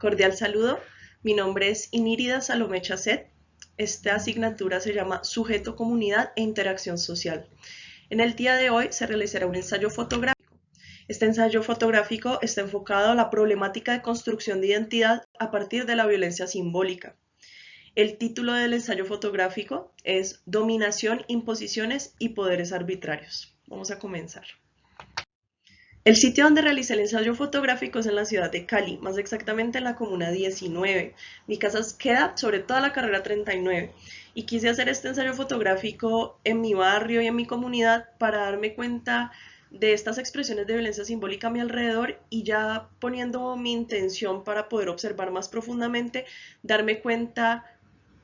Cordial saludo, mi nombre es Inírida Salomé Chacet. Esta asignatura se llama Sujeto, Comunidad e Interacción Social. En el día de hoy se realizará un ensayo fotográfico. Este ensayo fotográfico está enfocado a la problemática de construcción de identidad a partir de la violencia simbólica. El título del ensayo fotográfico es Dominación, imposiciones y poderes arbitrarios. Vamos a comenzar. El sitio donde realicé el ensayo fotográfico es en la ciudad de Cali, más exactamente en la comuna 19. Mi casa queda sobre toda la carrera 39 y quise hacer este ensayo fotográfico en mi barrio y en mi comunidad para darme cuenta de estas expresiones de violencia simbólica a mi alrededor y ya poniendo mi intención para poder observar más profundamente, darme cuenta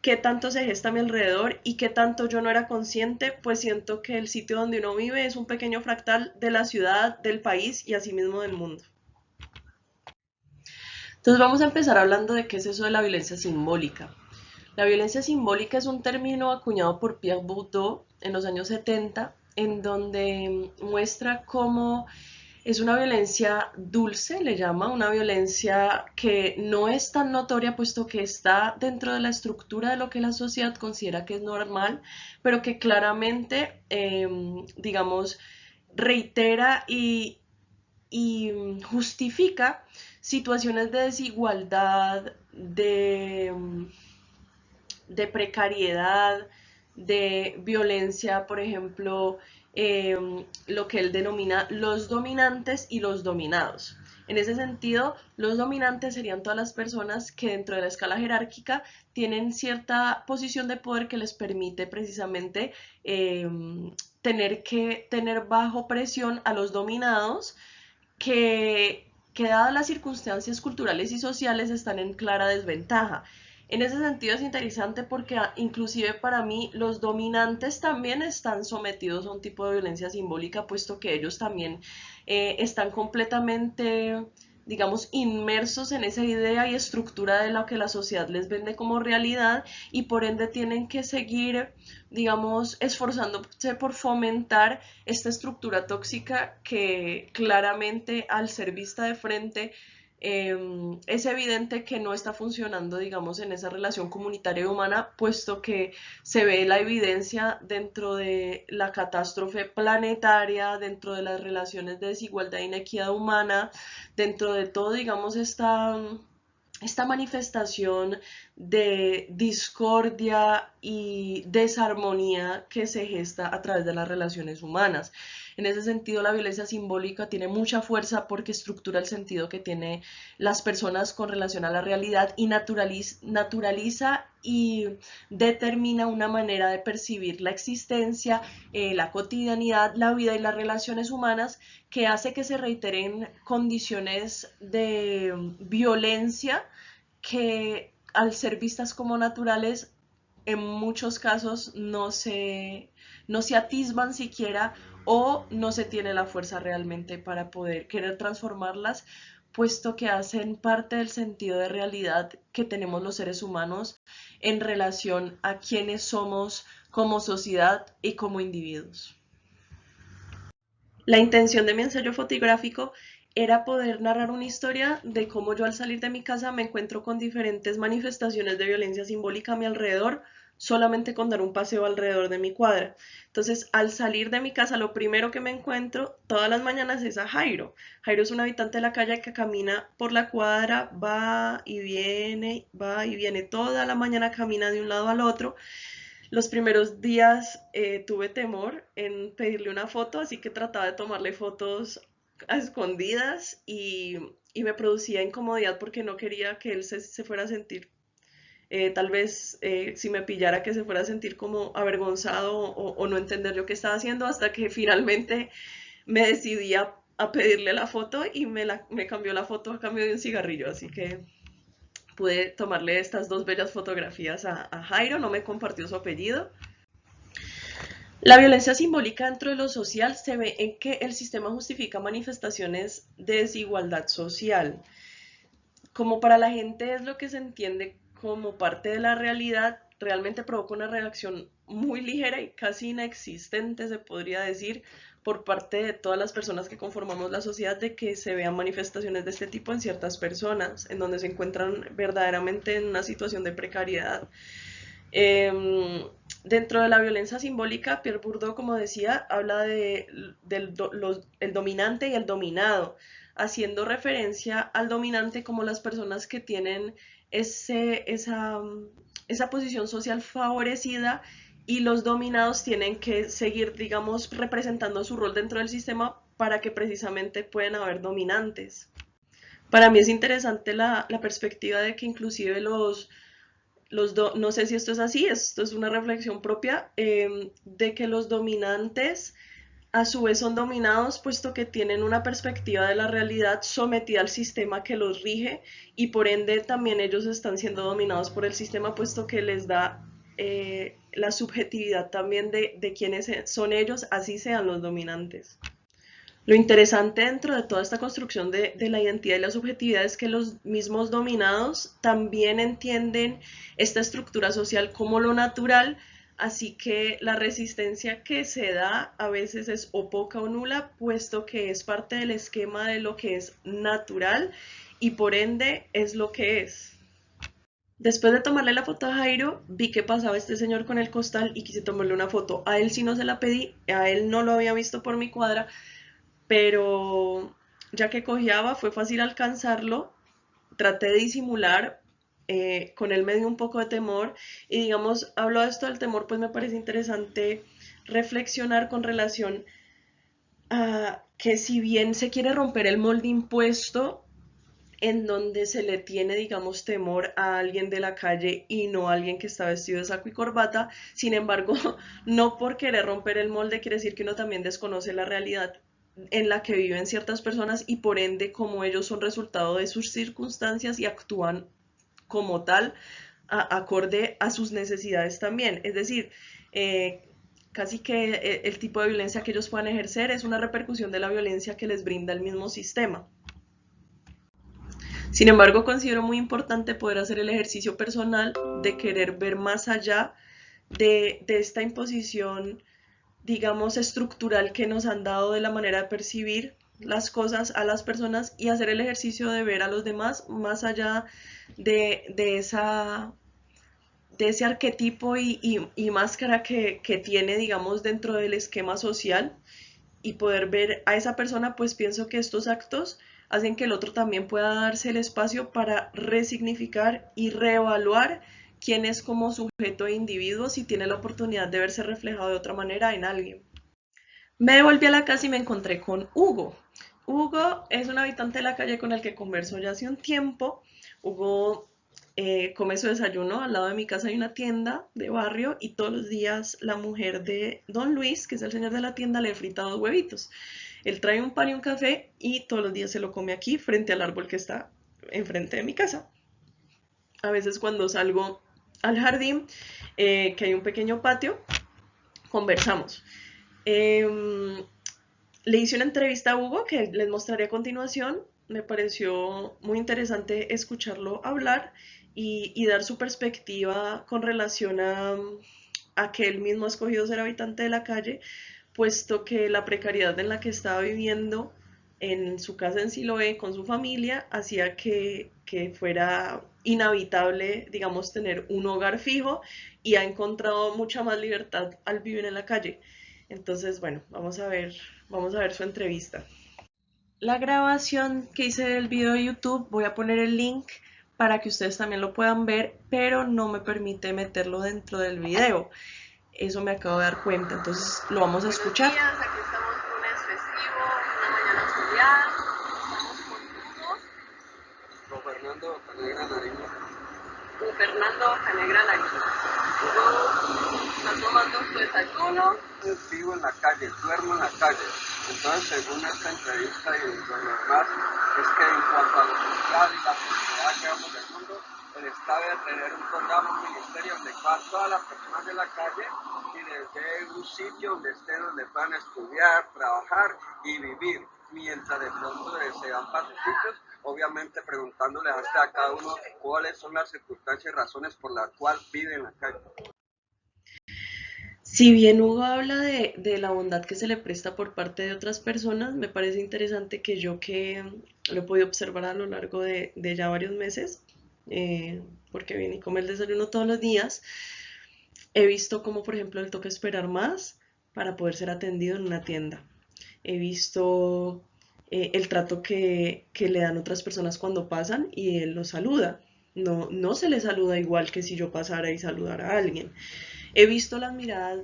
qué tanto se gesta a mi alrededor y qué tanto yo no era consciente, pues siento que el sitio donde uno vive es un pequeño fractal de la ciudad, del país y asimismo del mundo. Entonces vamos a empezar hablando de qué es eso de la violencia simbólica. La violencia simbólica es un término acuñado por Pierre Bourdieu en los años 70, en donde muestra cómo es una violencia dulce, le llama, una violencia que no es tan notoria puesto que está dentro de la estructura de lo que la sociedad considera que es normal, pero que claramente, digamos, reitera y justifica situaciones de desigualdad, de precariedad, de violencia, por ejemplo, lo que él denomina los dominantes y los dominados. En ese sentido, los dominantes serían todas las personas que dentro de la escala jerárquica tienen cierta posición de poder que les permite precisamente tener bajo presión a los dominados que dadas las circunstancias culturales y sociales están en clara desventaja. En ese sentido es interesante porque inclusive para mí los dominantes también están sometidos a un tipo de violencia simbólica, puesto que ellos también están completamente, digamos, inmersos en esa idea y estructura de lo que la sociedad les vende como realidad y por ende tienen que seguir, digamos, esforzándose por fomentar esta estructura tóxica que claramente al ser vista de frente es evidente que no está funcionando, digamos, en esa relación comunitaria y humana, puesto que se ve la evidencia dentro de la catástrofe planetaria, dentro de las relaciones de desigualdad e inequidad humana, dentro de todo, digamos, esta manifestación de discordia y desarmonía que se gesta a través de las relaciones humanas. En ese sentido, la violencia simbólica tiene mucha fuerza porque estructura el sentido que tienen las personas con relación a la realidad y naturaliza y determina una manera de percibir la existencia, la cotidianidad, la vida y las relaciones humanas que hace que se reiteren condiciones de violencia que al ser vistas como naturales en muchos casos no se atisban siquiera o no se tiene la fuerza realmente para poder querer transformarlas, puesto que hacen parte del sentido de realidad que tenemos los seres humanos en relación a quienes somos como sociedad y como individuos. La intención de mi ensayo fotográfico era poder narrar una historia de cómo yo al salir de mi casa me encuentro con diferentes manifestaciones de violencia simbólica a mi alrededor, solamente con dar un paseo alrededor de mi cuadra. Entonces, al salir de mi casa, lo primero que me encuentro todas las mañanas es a Jairo. Jairo es un habitante de la calle que camina por la cuadra, va y viene toda la mañana, camina de un lado al otro. Los primeros días tuve temor en pedirle una foto, así que trataba de tomarle fotos a escondidas y me producía incomodidad porque no quería que él se fuera a sentir, tal vez si me pillara que se fuera a sentir como avergonzado o no entender lo que estaba haciendo, hasta que finalmente me decidí a pedirle la foto y me cambió la foto a cambio de un cigarrillo, así que pude tomarle estas dos bellas fotografías a Jairo, no me compartió su apellido. La violencia simbólica dentro de lo social se ve en que el sistema justifica manifestaciones de desigualdad social. Como para la gente es lo que se entiende como parte de la realidad, realmente provoca una reacción muy ligera y casi inexistente, se podría decir, por parte de todas las personas que conformamos la sociedad, de que se vean manifestaciones de este tipo en ciertas personas, en donde se encuentran verdaderamente en una situación de precariedad. Dentro de la violencia simbólica, Pierre Bourdieu, como decía, habla el dominante y el dominado, haciendo referencia al dominante como las personas que tienen esa posición social favorecida, y los dominados tienen que seguir, digamos, representando su rol dentro del sistema para que precisamente puedan haber dominantes. Para mí es interesante la perspectiva de que inclusive no sé si esto es así, esto es una reflexión propia, de que los dominantes a su vez son dominados, puesto que tienen una perspectiva de la realidad sometida al sistema que los rige, y por ende también ellos están siendo dominados por el sistema, puesto que les da la subjetividad también de quiénes son ellos, así sean los dominantes. Lo interesante dentro de toda esta construcción de la identidad y la subjetividad es que los mismos dominados también entienden esta estructura social como lo natural, así que la resistencia que se da a veces es o poca o nula, puesto que es parte del esquema de lo que es natural y por ende es lo que es. Después de tomarle la foto a Jairo, vi que pasaba este señor con el costal y quise tomarle una foto. A él sí no se la pedí, a él no lo había visto por mi cuadra, pero ya que cojeaba fue fácil alcanzarlo. Traté de disimular, con él me dio un poco de temor, y digamos, hablo de esto del temor, pues me parece interesante reflexionar con relación a que si bien se quiere romper el molde impuesto, en donde se le tiene, digamos, temor a alguien de la calle y no a alguien que está vestido de saco y corbata. Sin embargo, no por querer romper el molde quiere decir que uno también desconoce la realidad en la que viven ciertas personas, y por ende como ellos son resultado de sus circunstancias y actúan como tal, acorde a sus necesidades también. Es decir, casi que el tipo de violencia que ellos puedan ejercer es una repercusión de la violencia que les brinda el mismo sistema. Sin embargo, considero muy importante poder hacer el ejercicio personal de querer ver más allá de esta imposición, digamos, estructural que nos han dado de la manera de percibir las cosas a las personas, y hacer el ejercicio de ver a los demás más allá de esa de ese arquetipo y máscara que tiene, digamos, dentro del esquema social, y poder ver a esa persona, pues pienso que estos actos hacen que el otro también pueda darse el espacio para resignificar y reevaluar quién es como sujeto e individuo, si tiene la oportunidad de verse reflejado de otra manera en alguien. Me devolví a la casa y me encontré con Hugo. Hugo es un habitante de la calle con el que converso ya hace un tiempo. Hugo come su desayuno. Al lado de mi casa hay una tienda de barrio, y todos los días la mujer de Don Luis, que es el señor de la tienda, le frita 2 huevitos. Él trae un pan y un café y todos los días se lo come aquí frente al árbol que está enfrente de mi casa. A veces cuando salgo al jardín, que hay un pequeño patio, conversamos. Eh, Le hice una entrevista a Hugo que les mostraré a continuación. Me pareció muy interesante escucharlo hablar y dar su perspectiva con relación a que él mismo ha escogido ser habitante de la calle, puesto que la precariedad en la que estaba viviendo en su casa en Siloé con su familia hacía que fuera inhabitable, digamos, tener un hogar fijo, y ha encontrado mucha más libertad al vivir en la calle. Entonces, bueno, vamos a ver su entrevista. La grabación que hice del video de YouTube, voy a poner el link para que ustedes también lo puedan ver, pero no me permite meterlo dentro del video. Eso me acabo de dar cuenta, entonces lo vamos a escuchar. Buenos días, aquí estamos lunes festivo, una mañana soleada. Estamos con Hugo. Con Fernando Canegra Nariño. Con Fernando Canegra Nariño. Hugo está tomando su desayuno. Vivo en la calle, duermo en la calle. Entonces, según esta entrevista y lo normal, es que en cuanto a lo social y la sociedad que vamos del mundo, el Estado debe tener un programa, un ministerio donde van todas las personas de la calle y les dé un sitio donde estén, donde puedan estudiar, trabajar y vivir, mientras de pronto se van para sus sitios obviamente preguntándoles a cada uno cuáles son las circunstancias y razones por las cuales viven en la calle. Si bien Hugo habla de la bondad que se le presta por parte de otras personas, me parece interesante que yo que lo he podido observar a lo largo de ya varios meses, porque viene y come el desayuno todos los días, he visto como por ejemplo él toca esperar más para poder ser atendido en una tienda. He visto el trato que le dan otras personas cuando pasan y él los saluda. No, no se le saluda igual que si yo pasara y saludara a alguien. He visto las miradas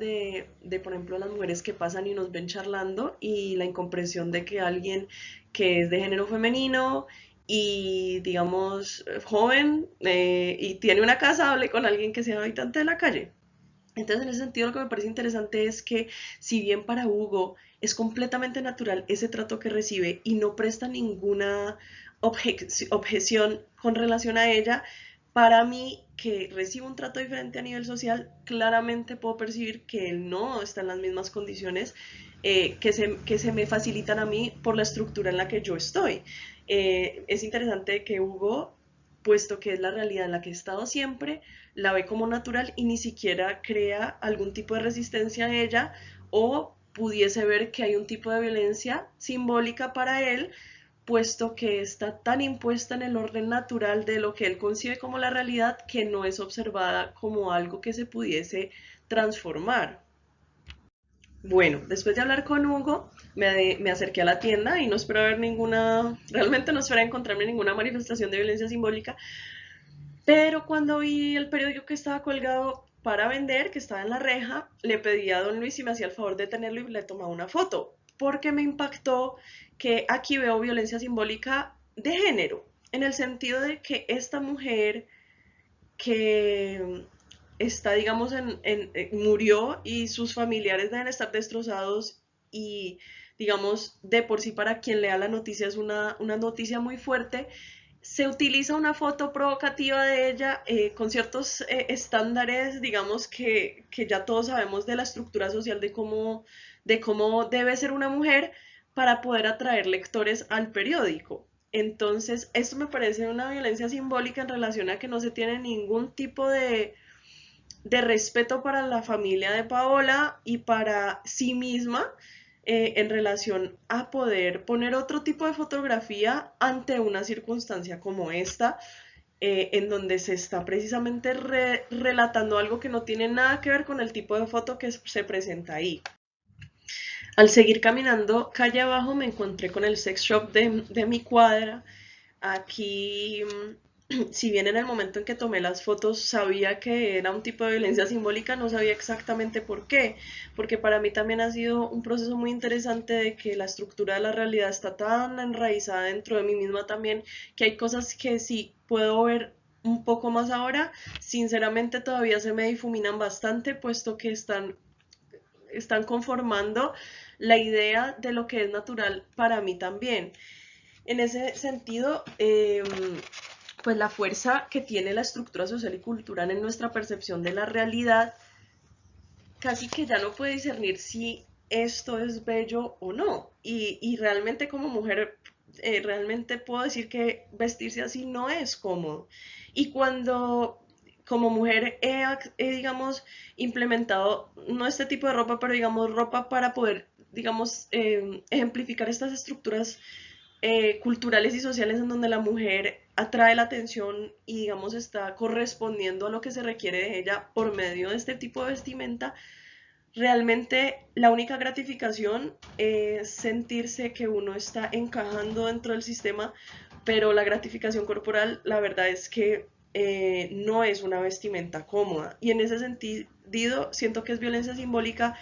por ejemplo, las mujeres que pasan y nos ven charlando y la incomprensión de que alguien que es de género femenino y, digamos, joven y tiene una casa hable con alguien que sea habitante de la calle. Entonces, en ese sentido, lo que me parece interesante es que, si bien para Hugo es completamente natural ese trato que recibe y no presta ninguna objeción con relación a ella, para mí, que recibe un trato diferente a nivel social, claramente puedo percibir que él no está en las mismas condiciones que se me facilitan a mí por la estructura en la que yo estoy. Es interesante que Hugo, puesto que es la realidad en la que he estado siempre, la ve como natural y ni siquiera crea algún tipo de resistencia a ella o pudiese ver que hay un tipo de violencia simbólica para él, puesto que está tan impuesta en el orden natural de lo que él concibe como la realidad que no es observada como algo que se pudiese transformar. Bueno, después de hablar con Hugo, me acerqué a la tienda y no espero ver ninguna, realmente no espero encontrarme ninguna manifestación de violencia simbólica, pero cuando vi el periódico que estaba colgado para vender, que estaba en la reja, le pedí a don Luis si me hacía el favor de tenerlo y le tomaba una foto, porque me impactó que aquí veo violencia simbólica de género, en el sentido de que esta mujer que está, digamos, murió y sus familiares deben estar destrozados y, digamos, de por sí para quien lea la noticia es una noticia muy fuerte, se utiliza una foto provocativa de ella con ciertos estándares, digamos, que ya todos sabemos de la estructura social de cómo debe ser una mujer para poder atraer lectores al periódico. Entonces, esto me parece una violencia simbólica en relación a que no se tiene ningún tipo de respeto para la familia de Paola y para sí misma en relación a poder poner otro tipo de fotografía ante una circunstancia como esta, en donde se está precisamente relatando algo que no tiene nada que ver con el tipo de foto que se presenta ahí. Al seguir caminando calle abajo me encontré con el sex shop de mi cuadra. Aquí, si bien en el momento en que tomé las fotos sabía que era un tipo de violencia simbólica, no sabía exactamente por qué, porque para mí también ha sido un proceso muy interesante de que la estructura de la realidad está tan enraizada dentro de mí misma también, que hay cosas que sí puedo ver un poco más ahora, sinceramente todavía se me difuminan bastante, puesto que están conformando la idea de lo que es natural para mí también. En ese sentido, pues la fuerza que tiene la estructura social y cultural en nuestra percepción de la realidad, casi que ya no puede discernir si esto es bello o no. Y realmente como mujer, realmente puedo decir que vestirse así no es cómodo. Y cuando como mujer digamos, implementado, no este tipo de ropa, pero digamos ropa para poder, digamos, ejemplificar estas estructuras culturales y sociales en donde la mujer atrae la atención y digamos está correspondiendo a lo que se requiere de ella por medio de este tipo de vestimenta, realmente la única gratificación es sentirse que uno está encajando dentro del sistema, pero la gratificación corporal, la verdad es que no es una vestimenta cómoda. Y en ese sentido, siento que es violencia simbólica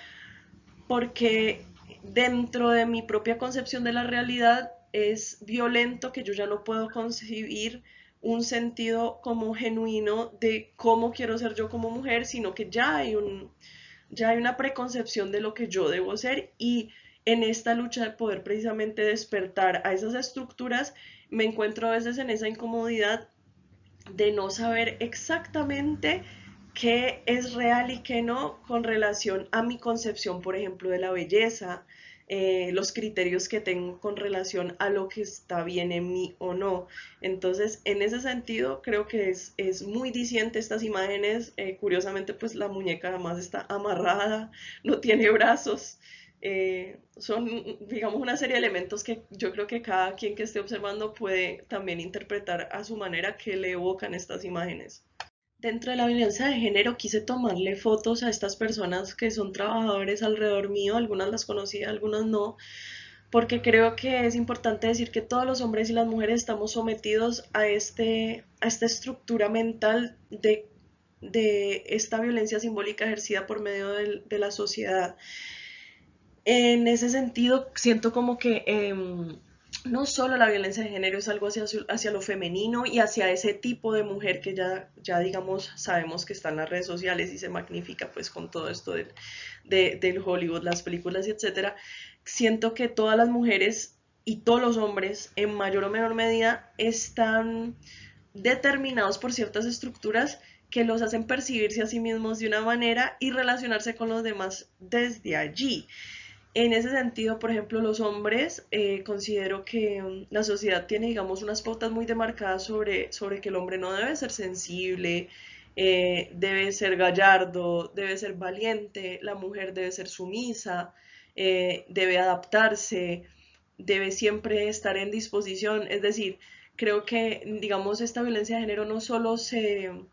porque dentro de mi propia concepción de la realidad es violento que yo ya no puedo concebir un sentido como genuino de cómo quiero ser yo como mujer, sino que ya hay una preconcepción de lo que yo debo ser y en esta lucha de poder precisamente despertar a esas estructuras me encuentro a veces en esa incomodidad de no saber exactamente qué es real y qué no con relación a mi concepción, por ejemplo, de la belleza, los criterios que tengo con relación a lo que está bien en mí o no. Entonces, en ese sentido, creo que es muy diciente estas imágenes. Curiosamente, pues la muñeca además está amarrada, no tiene brazos. Son, digamos, una serie de elementos que yo creo que cada quien que esté observando puede también interpretar a su manera que le evocan estas imágenes. Dentro de la violencia de género quise tomarle fotos a estas personas que son trabajadores alrededor mío, algunas las conocí, algunas no, porque creo que es importante decir que todos los hombres y las mujeres estamos sometidos a esta estructura mental de esta violencia simbólica ejercida por medio de la sociedad. En ese sentido, siento como que no solo la violencia de género es algo hacia lo femenino y hacia ese tipo de mujer que ya digamos sabemos que está en las redes sociales y se magnifica pues con todo esto del Hollywood, las películas y etcétera. Siento que todas las mujeres y todos los hombres en mayor o menor medida están determinados por ciertas estructuras que los hacen percibirse a sí mismos de una manera y relacionarse con los demás desde allí. En ese sentido, por ejemplo, los hombres, considero que la sociedad tiene, digamos, unas pautas muy demarcadas sobre que el hombre no debe ser sensible, debe ser gallardo, debe ser valiente, la mujer debe ser sumisa, debe adaptarse, debe siempre estar en disposición. Es decir, creo que, digamos, esta violencia de género no solo de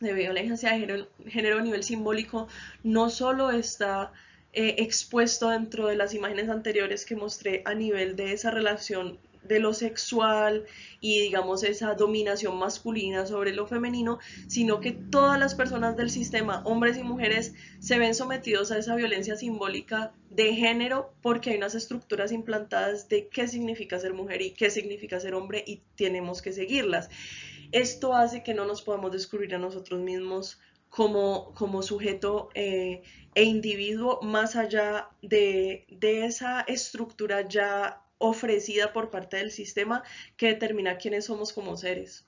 violencia de género a nivel simbólico, no solo está expuesto dentro de las imágenes anteriores que mostré a nivel de esa relación de lo sexual y digamos esa dominación masculina sobre lo femenino, sino que todas las personas del sistema, hombres y mujeres, se ven sometidos a esa violencia simbólica de género porque hay unas estructuras implantadas de qué significa ser mujer y qué significa ser hombre y tenemos que seguirlas. Esto hace que no nos podamos descubrir a nosotros mismos como sujeto e individuo más allá de esa estructura ya ofrecida por parte del sistema que determina quiénes somos como seres.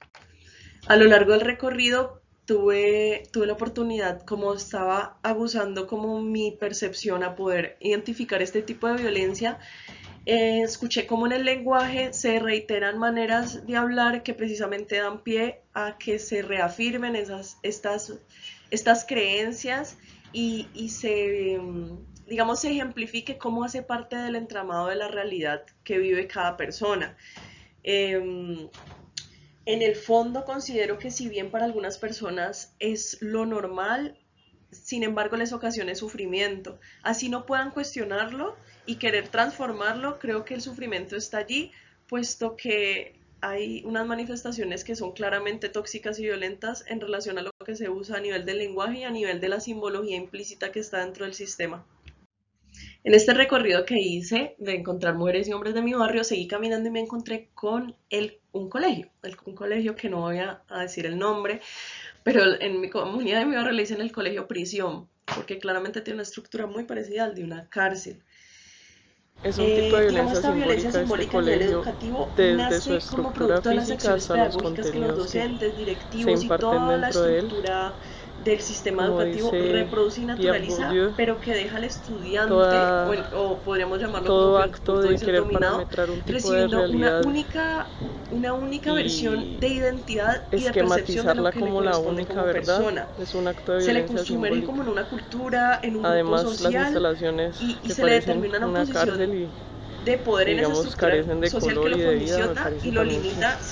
A lo largo del recorrido tuve la oportunidad, como estaba abusando como mi percepción a poder identificar este tipo de violencia, escuché cómo en el lenguaje se reiteran maneras de hablar que precisamente dan pie a que se reafirmen estas creencias y se, digamos, se ejemplifique cómo hace parte del entramado de la realidad que vive cada persona. En el fondo considero que si bien para algunas personas es lo normal, sin embargo les ocasiona sufrimiento. Así no puedan cuestionarlo y querer transformarlo, creo que el sufrimiento está allí, puesto que hay unas manifestaciones que son claramente tóxicas y violentas en relación a lo que se usa a nivel del lenguaje y a nivel de la simbología implícita que está dentro del sistema. En este recorrido que hice de encontrar mujeres y hombres de mi barrio, seguí caminando y me encontré con un colegio, un colegio que no voy a decir el nombre, pero en mi comunidad de mi barrio le dicen el colegio prisión, porque claramente tiene una estructura muy parecida al de una cárcel. Es un tipo de Digamos, violencia esta violencia simbólica de este simbólica a nivel colegio, educativo desde su nace como estructura producto de las física acciones hasta los pedagógicas que los contenidos que docentes, se directivos y imparten toda la dentro de él. estructura del sistema Como educativo dice reproduce y Pierre naturaliza, Bourdieu, pero que deja al estudiante, toda, o podríamos llamarlo como todo acto Foucault de dice el querer dominado, parametrar un tipo de recibiendo realidad una única versión y de identidad y de percepción de lo esquematizarla que le como la corresponde única como verdad persona. es un acto de Se le violencia sumerge como simbólica. en una cultura, en un grupo Además, las social instalaciones y que se le parecen determina una una posición cárcel de poder y en esa digamos estructura carecen de social que color lo y de vida, me condiciona y parece lo también limita que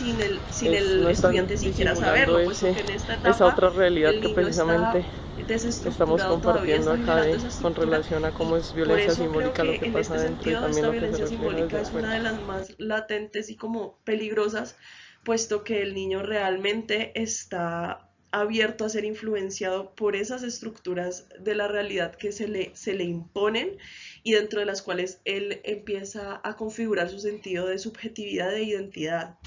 sin el no están estudiante siquiera disimulando saberlo, puesto que en esta esa etapa otra realidad el que niño está precisamente estamos desestructurado todavía, compartiendo está acá generando esa con estructura relación a y cómo es por violencia eso creo simbólica lo que que en pasa este dentro y sentido también esta lo que se violencia refleja desde simbólica es afuera. una de las más latentes y como peligrosas, puesto que el niño realmente está abierto a ser influenciado por esas estructuras de la realidad que se le imponen y dentro de las cuales él empieza a configurar su sentido de subjetividad e identidad.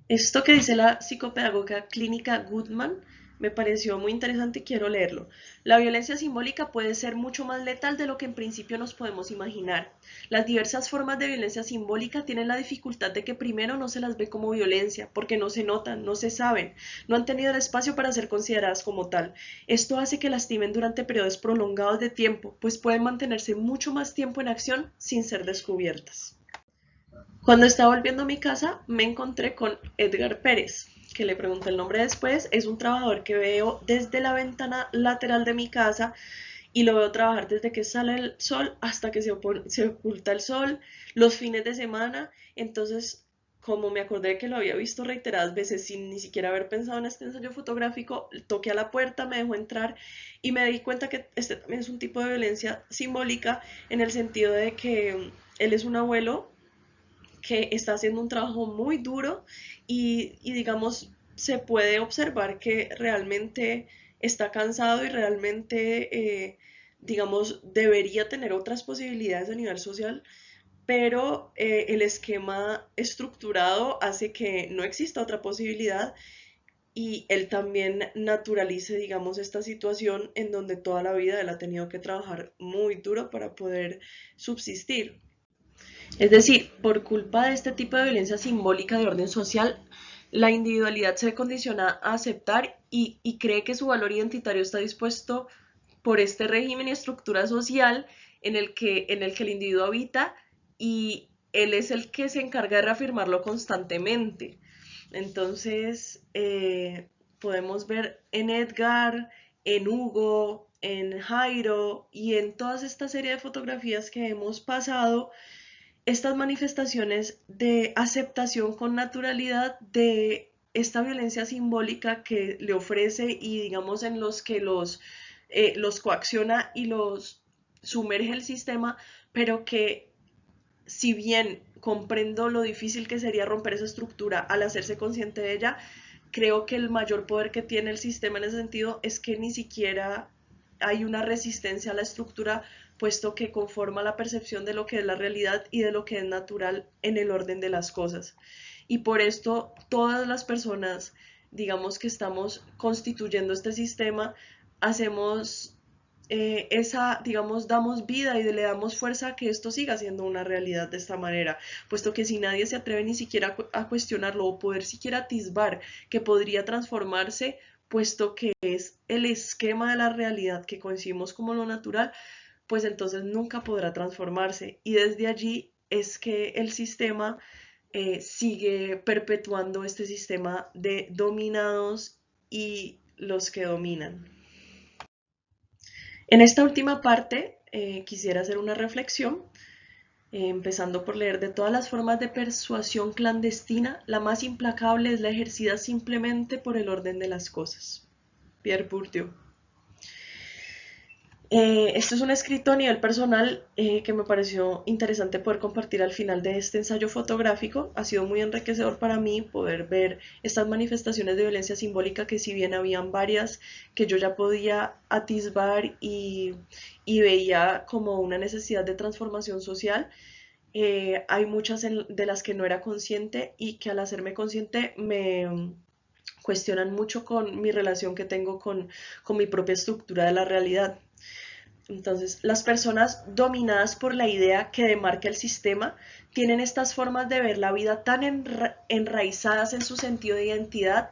Esto que dice la psicopedagoga clínica Goodman Me pareció muy interesante y quiero leerlo. La violencia simbólica puede ser mucho más letal de lo que en principio nos podemos imaginar. Las diversas formas de violencia simbólica tienen la dificultad de que primero no se las ve como violencia, porque no se notan, no se saben, no han tenido el espacio para ser consideradas como tal. Esto hace que lastimen durante periodos prolongados de tiempo, pues pueden mantenerse mucho más tiempo en acción sin ser descubiertas. Cuando estaba volviendo a mi casa, me encontré con Edgar Pérez, que le pregunté el nombre después. Es un trabajador que veo desde la ventana lateral de mi casa y lo veo trabajar desde que sale el sol hasta que se oculta el sol, los fines de semana. Entonces, como me acordé que lo había visto reiteradas veces sin ni siquiera haber pensado en este ensayo fotográfico, toqué a la puerta, me dejó entrar y me di cuenta que este también es un tipo de violencia simbólica en el sentido de que él es un abuelo que está haciendo un trabajo muy duro y digamos, se puede observar que realmente está cansado y realmente, digamos, debería tener otras posibilidades a nivel social, pero el esquema estructurado hace que no exista otra posibilidad y él también naturalice, digamos, esta situación en donde toda la vida él ha tenido que trabajar muy duro para poder subsistir. Es decir, por culpa de este tipo de violencia simbólica de orden social, la individualidad se condiciona a aceptar y cree que su valor identitario está dispuesto por este régimen y estructura social en el que el individuo habita y él es el que se encarga de reafirmarlo constantemente. Entonces, podemos ver en Edgar, en Hugo, en Jairo y en todas esta serie de fotografías que hemos pasado estas manifestaciones de aceptación con naturalidad de esta violencia simbólica que le ofrece y digamos en los que los coacciona y los sumerge el sistema, pero que si bien comprendo lo difícil que sería romper esa estructura al hacerse consciente de ella, creo que el mayor poder que tiene el sistema en ese sentido es que ni siquiera hay una resistencia a la estructura, puesto que conforma la percepción de lo que es la realidad y de lo que es natural en el orden de las cosas. Y por esto todas las personas, digamos que estamos constituyendo este sistema, hacemos digamos, damos vida y le damos fuerza a que esto siga siendo una realidad de esta manera, puesto que si nadie se atreve ni siquiera a cuestionarlo o poder siquiera atisbar que podría transformarse, puesto que es el esquema de la realidad que concibimos como lo natural, pues entonces nunca podrá transformarse. Y desde allí es que el sistema sigue perpetuando este sistema de dominados y los que dominan. En esta última parte quisiera hacer una reflexión, empezando por leer: de todas las formas de persuasión clandestina, la más implacable es la ejercida simplemente por el orden de las cosas. Pierre Bourdieu. Esto es un escrito a nivel personal que me pareció interesante poder compartir al final de este ensayo fotográfico. Ha sido muy enriquecedor para mí poder ver estas manifestaciones de violencia simbólica que, si bien habían varias que yo ya podía atisbar y veía como una necesidad de transformación social, hay muchas de las que no era consciente y que al hacerme consciente me cuestionan mucho con mi relación que tengo con mi propia estructura de la realidad. Entonces, las personas dominadas por la idea que demarca el sistema tienen estas formas de ver la vida tan enraizadas en su sentido de identidad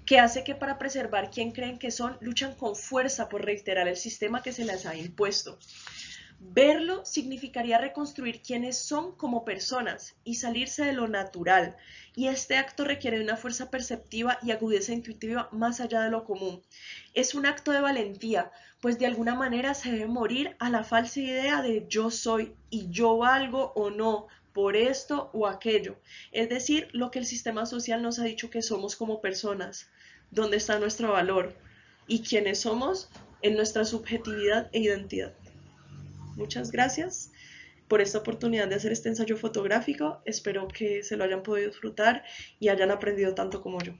que hace que, para preservar quién creen que son, luchan con fuerza por reiterar el sistema que se les ha impuesto. Verlo significaría reconstruir quiénes son como personas y salirse de lo natural, y este acto requiere de una fuerza perceptiva y agudeza intuitiva más allá de lo común. Es un acto de valentía, pues de alguna manera se debe morir a la falsa idea de yo soy y yo valgo o no por esto o aquello, es decir, lo que el sistema social nos ha dicho que somos como personas, dónde está nuestro valor y quiénes somos en nuestra subjetividad e identidad. Muchas gracias por esta oportunidad de hacer este ensayo fotográfico. Espero que se lo hayan podido disfrutar y hayan aprendido tanto como yo.